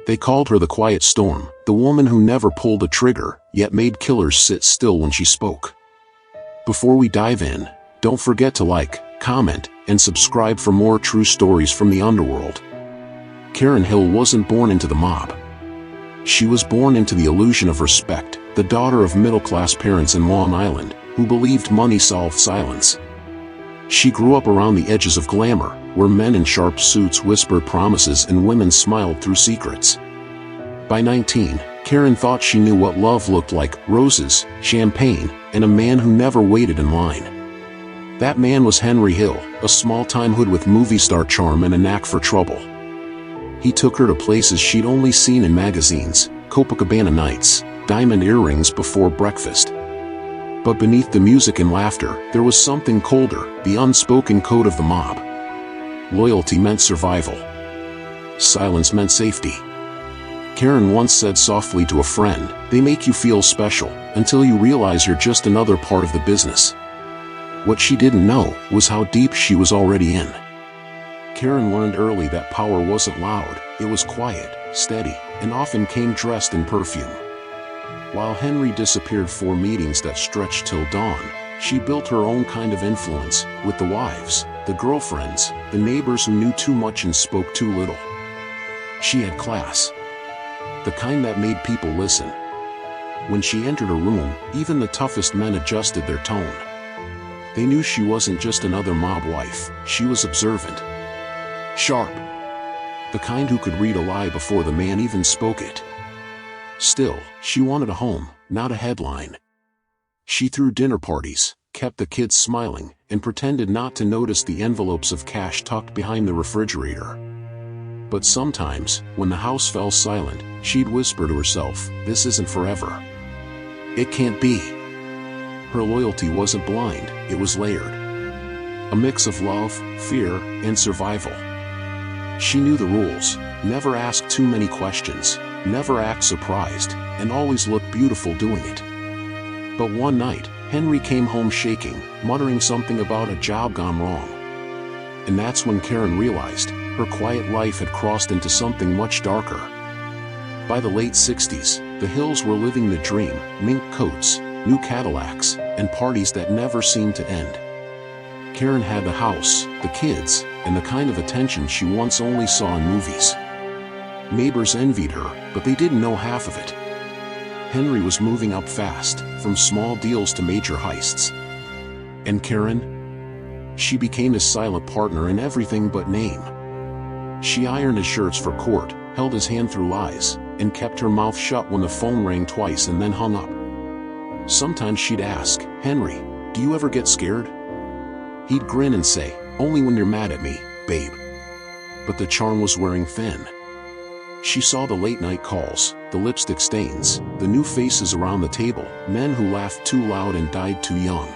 They called her the Quiet Storm, the woman who never pulled a trigger, yet made killers sit still when she spoke. Before we dive in, don't forget to like, comment, and subscribe for more true stories from the underworld. Karen Hill wasn't born into the mob. She was born into the illusion of respect, the daughter of middle-class parents in Long Island, who believed money solved silence. She grew up around the edges of glamour, where men in sharp suits whispered promises and women smiled through secrets. By 19, Karen thought she knew what love looked like: roses, champagne, and a man who never waited in line. That man was Henry Hill, a small-time hood with movie star charm and a knack for trouble. He took her to places she'd only seen in magazines: Copacabana nights, diamond earrings before breakfast. But beneath the music and laughter, there was something colder, the unspoken code of the mob. Loyalty meant survival. Silence meant safety. Karen once said softly to a friend, "They make you feel special, until you realize you're just another part of the business." What she didn't know was how deep she was already in. Karen learned early that power wasn't loud, it was quiet, steady, and often came dressed in perfume. While Henry disappeared for meetings that stretched till dawn, she built her own kind of influence, with the wives, the girlfriends, the neighbors who knew too much and spoke too little. She had class. The kind that made people listen. When she entered a room, even the toughest men adjusted their tone. They knew she wasn't just another mob wife, she was observant. Sharp. The kind who could read a lie before the man even spoke it. Still, she wanted a home, not a headline. She threw dinner parties, kept the kids smiling, and pretended not to notice the envelopes of cash tucked behind the refrigerator. But sometimes, when the house fell silent, she'd whisper to herself, "This isn't forever. It can't be." Her loyalty wasn't blind, it was layered. A mix of love, fear, and survival. She knew the rules: never ask too many questions, never act surprised, and always look beautiful doing it. But one night, Henry came home shaking, muttering something about a job gone wrong. And that's when Karen realized, her quiet life had crossed into something much darker. By the late 60s, the Hills were living the dream: mink coats, new Cadillacs, and parties that never seemed to end. Karen had the house, the kids, and the kind of attention she once only saw in movies. Neighbors envied her, but they didn't know half of it. Henry was moving up fast, from small deals to major heists. And Karen? She became his silent partner in everything but name. She ironed his shirts for court, held his hand through lies, and kept her mouth shut when the phone rang twice and then hung up. Sometimes she'd ask, "Henry, do you ever get scared?" He'd grin and say, "Only when you're mad at me, babe." But the charm was wearing thin. She saw the late-night calls, the lipstick stains, the new faces around the table, men who laughed too loud and died too young.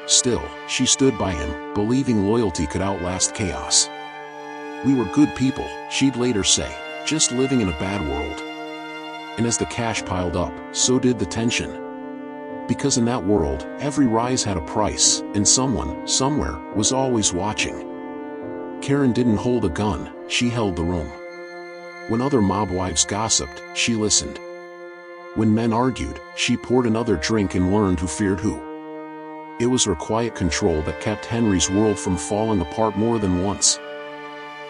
Still, she stood by him, believing loyalty could outlast chaos. "We were good people," she'd later say, "just living in a bad world." And as the cash piled up, so did the tension. Because in that world, every rise had a price, and someone, somewhere, was always watching. Karen didn't hold a gun, she held the room. When other mob wives gossiped, she listened. When men argued, she poured another drink and learned who feared who. It was her quiet control that kept Henry's world from falling apart more than once.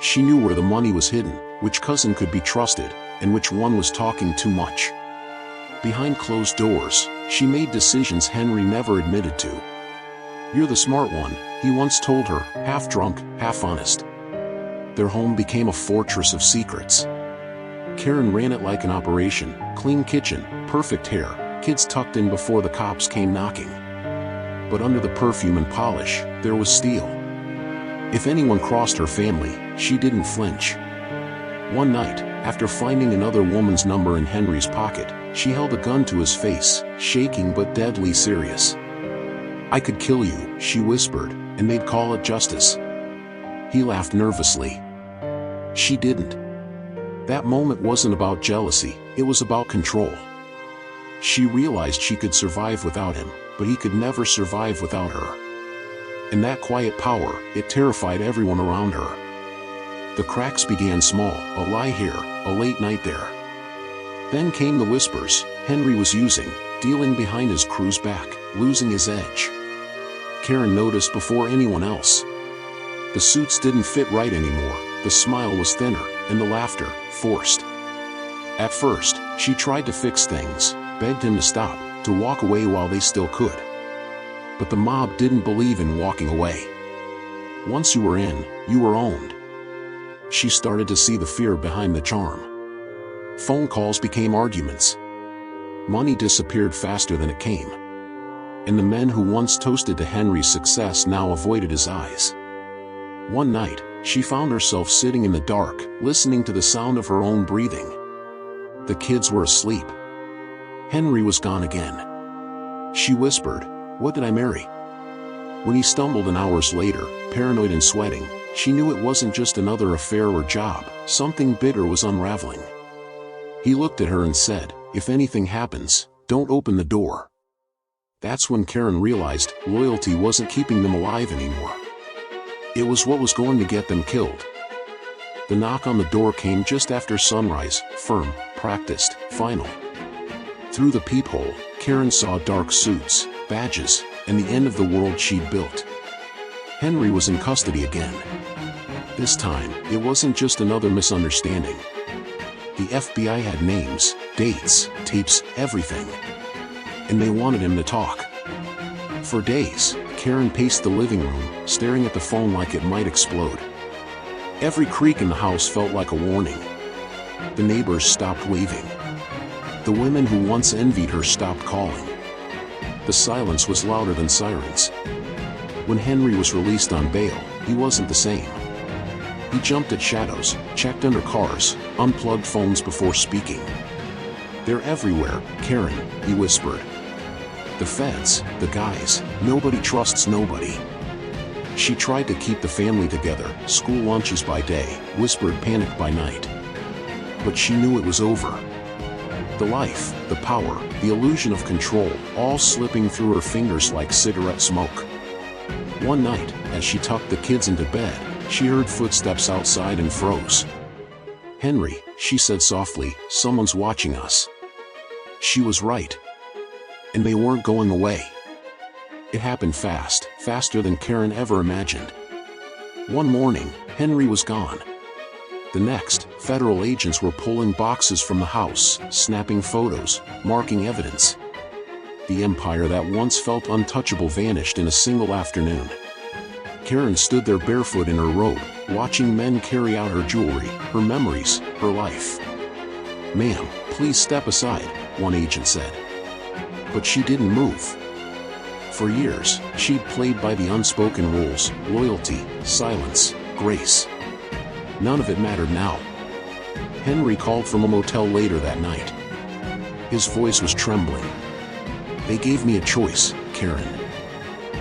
She knew where the money was hidden, which cousin could be trusted, and which one was talking too much. Behind closed doors, she made decisions Henry never admitted to. "You're the smart one," he once told her, half drunk, half honest. Their home became a fortress of secrets. Karen ran it like an operation: clean kitchen, perfect hair, kids tucked in before the cops came knocking. But under the perfume and polish, there was steel. If anyone crossed her family, she didn't flinch. One night, after finding another woman's number in Henry's pocket, she held a gun to his face, shaking but deadly serious. "I could kill you," she whispered, "and they'd call it justice." He laughed nervously. She didn't. That moment wasn't about jealousy, it was about control. She realized she could survive without him, but he could never survive without her. And that quiet power, it terrified everyone around her. The cracks began small, a lie here, a late night there. Then came the whispers Henry was using, dealing behind his crew's back, losing his edge. Karen noticed before anyone else. The suits didn't fit right anymore, the smile was thinner, and the laughter, forced. At first, she tried to fix things, begged him to stop, to walk away while they still could. But the mob didn't believe in walking away. Once you were in, you were owned. She started to see the fear behind the charm. Phone calls became arguments. Money disappeared faster than it came. And the men who once toasted to Henry's success now avoided his eyes. One night, she found herself sitting in the dark, listening to the sound of her own breathing. The kids were asleep. Henry was gone again. She whispered, "What did I marry?" When he stumbled hours later, paranoid and sweating, she knew it wasn't just another affair or job, something bitter was unraveling. He looked at her and said, "If anything happens, don't open the door." That's when Karen realized loyalty wasn't keeping them alive anymore. It was what was going to get them killed. The knock on the door came just after sunrise, firm, practiced, final. Through the peephole, Karen saw dark suits, badges, and the end of the world she'd built. Henry was in custody again. This time, it wasn't just another misunderstanding. The FBI had names, dates, tapes, everything. And they wanted him to talk. For days, Karen paced the living room, staring at the phone like it might explode. Every creak in the house felt like a warning. The neighbors stopped waving. The women who once envied her stopped calling. The silence was louder than sirens. When Henry was released on bail, he wasn't the same. He jumped at shadows, checked under cars, unplugged phones before speaking. "They're everywhere, Karen," he whispered. "The feds, the guys, nobody trusts nobody." She tried to keep the family together, school lunches by day, whispered panic by night. But she knew it was over. The life, the power, the illusion of control, all slipping through her fingers like cigarette smoke. One night, as she tucked the kids into bed, she heard footsteps outside and froze. "Henry," she said softly, "someone's watching us." She was right. And they weren't going away. It happened fast, faster than Karen ever imagined. One morning, Henry was gone. The next, federal agents were pulling boxes from the house, snapping photos, marking evidence. The empire that once felt untouchable vanished in a single afternoon. Karen stood there barefoot in her robe, watching men carry out her jewelry, her memories, her life. "Ma'am, please step aside," one agent said. But she didn't move. For years, she'd played by the unspoken rules: loyalty, silence, grace. None of it mattered now. Henry called from a motel later that night. His voice was trembling. "They gave me a choice, Karen.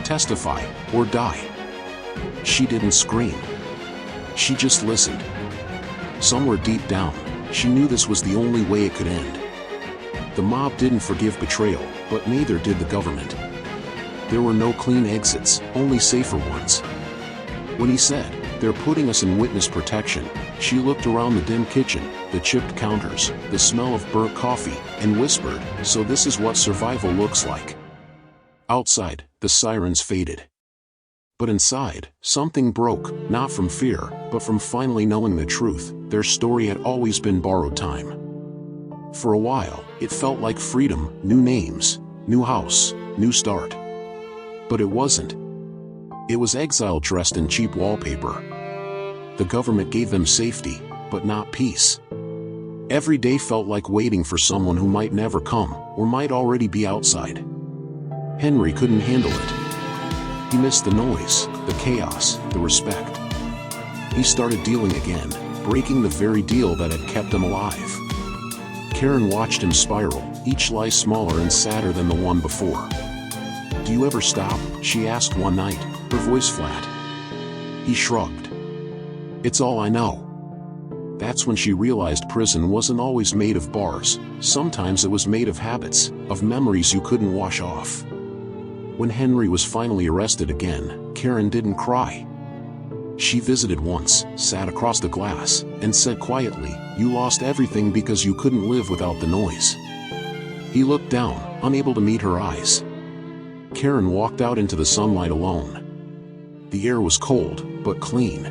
Testify, or die." She didn't scream. She just listened. Somewhere deep down, she knew this was the only way it could end. The mob didn't forgive betrayal, but neither did the government. There were no clean exits, only safer ones. When he said, "They're putting us in witness protection," she looked around the dim kitchen, the chipped counters, the smell of burnt coffee, and whispered, "So this is what survival looks like." Outside, the sirens faded. But inside, something broke, not from fear, but from finally knowing the truth. Their story had always been borrowed time. For a while, it felt like freedom, new names, new house, new start. But it wasn't. It was exile dressed in cheap wallpaper. The government gave them safety, but not peace. Every day felt like waiting for someone who might never come, or might already be outside. Henry couldn't handle it. He missed the noise, the chaos, the respect. He started dealing again, breaking the very deal that had kept him alive. Karen watched him spiral, each lie smaller and sadder than the one before. "Do you ever stop?" she asked one night, her voice flat. He shrugged. "It's all I know." That's when she realized prison wasn't always made of bars. Sometimes it was made of habits, of memories you couldn't wash off. When Henry was finally arrested again, Karen didn't cry. She visited once, sat across the glass, and said quietly, "You lost everything because you couldn't live without the noise." He looked down, unable to meet her eyes. Karen walked out into the sunlight alone. The air was cold, but clean.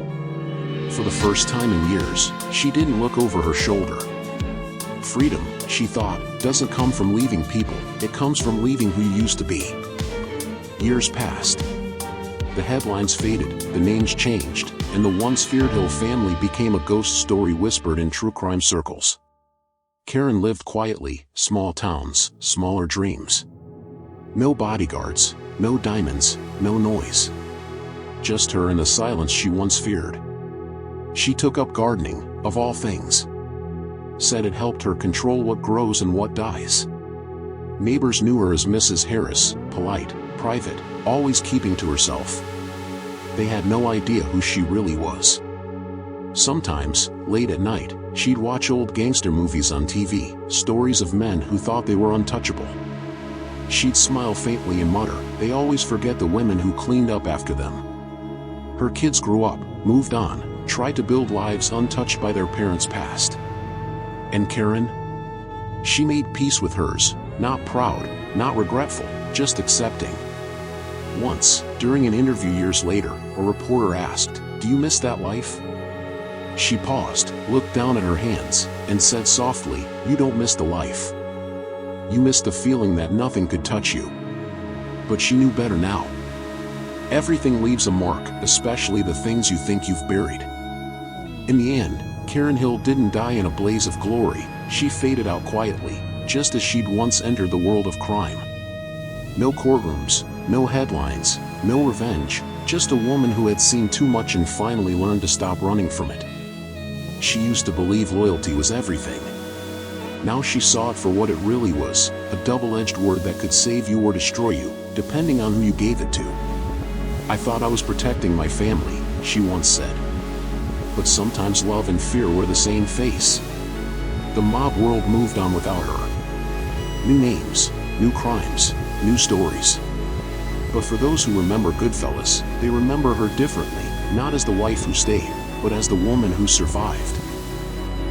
For the first time in years, she didn't look over her shoulder. Freedom, she thought, doesn't come from leaving people, it comes from leaving who you used to be. Years passed. The headlines faded, the names changed, and the once feared Hill family became a ghost story whispered in true crime circles. Karen lived quietly, small towns, smaller dreams. No bodyguards, no diamonds, no noise. Just her and the silence she once feared. She took up gardening, of all things. Said it helped her control what grows and what dies. Neighbors knew her as Mrs. Harris, polite, private, always keeping to herself. They had no idea who she really was. Sometimes, late at night, she'd watch old gangster movies on TV, stories of men who thought they were untouchable. She'd smile faintly and mutter, "They always forget the women who cleaned up after them." Her kids grew up, moved on, tried to build lives untouched by their parents' past. And Karen? She made peace with hers, not proud, not regretful, just accepting. Once, during an interview years later, a reporter asked, "Do you miss that life?" She paused, looked down at her hands, and said softly, "You don't miss the life. You miss the feeling that nothing could touch you." But she knew better now. Everything leaves a mark, especially the things you think you've buried. In the end, Karen Hill didn't die in a blaze of glory, she faded out quietly, just as she'd once entered the world of crime. No courtrooms, no headlines, no revenge, just a woman who had seen too much and finally learned to stop running from it. She used to believe loyalty was everything. Now she saw it for what it really was, a double-edged word that could save you or destroy you, depending on who you gave it to. "I thought I was protecting my family," she once said. But sometimes love and fear were the same face. The mob world moved on without her. New names, new crimes, new stories. But for those who remember Goodfellas, they remember her differently, not as the wife who stayed, but as the woman who survived.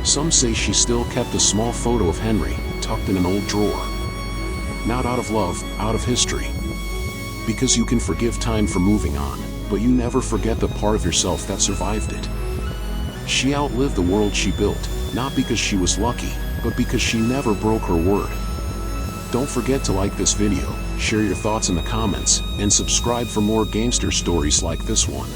Some say she still kept a small photo of Henry, tucked in an old drawer. Not out of love, out of history. Because you can forgive time for moving on, but you never forget the part of yourself that survived it. She outlived the world she built, not because she was lucky, but because she never broke her word. Don't forget to like this video, share your thoughts in the comments, and subscribe for more gangster stories like this one.